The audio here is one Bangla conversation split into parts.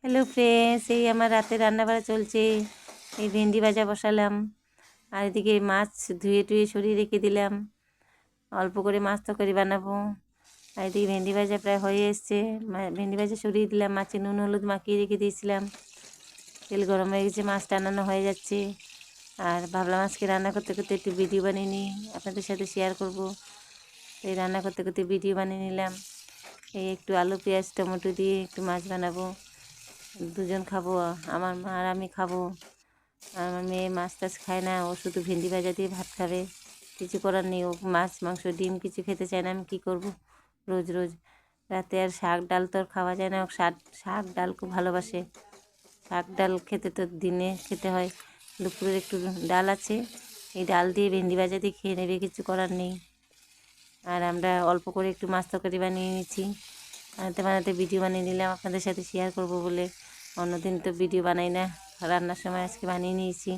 হ্যালো ফ্রেন্ডস, এই আমার রাতে রান্না বাড়া চলছে। এই ভেন্ডি ভাজা বসালাম, আর এদিকে মাছ ধুয়ে টুয়ে সরিয়ে রেখে দিলাম। অল্প করে মাছ তরকারি বানাবো। আর এদিকে ভেন্ডি ভাজা প্রায় হয়ে এসছে। ভেন্ডি ভাজা সরিয়ে দিলাম, মাছে নুন হলুদ মাখিয়ে রেখে দিয়েছিলাম। তেল গরম হয়ে গেছে, মাছ টানানো হয়ে যাচ্ছে। আর ভাবলাম আজকে রান্না করতে করতে একটু ভিডিও বানিয়ে নিই, আপনাদের সাথে শেয়ার করব। এই রান্না করতে করতে ভিডিও বানিয়ে নিলাম। এই একটু আলু পেঁয়াজ টমেটো দিয়ে একটু মাছ বানাবো। দুজন খাবো, আমার মা আর আমি খাবো। আর আমার মেয়ে মাছ টাছ খায় না, ও শুধু ভেন্ডি ভাজা দিয়ে ভাত খাবে। কিছু করার নেই, ও মাছ মাংস ডিম কিছু খেতে চায় না। আমি কী করব রোজ রোজ? রাতে আর শাক ডাল তো আর খাওয়া যায় না। ও শাক শাক ডাল খুব ভালোবাসে। শাক ডাল খেতে তো দিনে খেতে হয়। দুপুরের একটু ডাল আছে, এই ডাল দিয়ে ভেন্ডি ভাজা দিয়ে খেয়ে নেবে, কিছু করার নেই। আর আমরা অল্প করে একটু মাছ তরকারি বানিয়ে নিচ্ছি। বানাতে বানাতে ভিডিও বানিয়ে নিলাম আপনাদের সাথে শেয়ার করব বলে। অন্যদিন তো ভিডিও বানাই না, রান্নার সময় আজকে বানিয়ে নিয়েছি।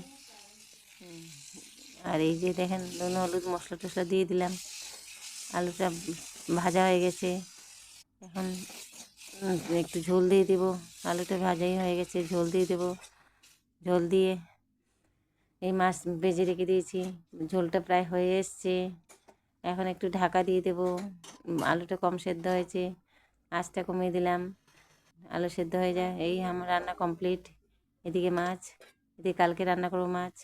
আর এই যে দেখেন, নুন হলুদ মশলা টশলা দিয়ে দিলাম। আলুটা ভাজা হয়ে গেছে, এখন একটু ঝোল দিয়ে দেবো। আলুটা ভাজাই হয়ে গেছে, ঝোল দিয়ে দেবো। ঝোল দিয়ে এই মাছ ভেজে রেখে দিয়েছি, ঝোলটা প্রায় হয়ে এসছে। এখন একটু ঢাকা দিয়ে দেবো। আলুটা কম সেদ্ধ হয়েছে, আঁচটা কমিয়ে দিলাম। আলু সেদ্ধ হয়ে যায়, এই আমার রান্না কমপ্লিট। এদিকে মাছ, এদিকে কালকে রান্না করবো মাছ।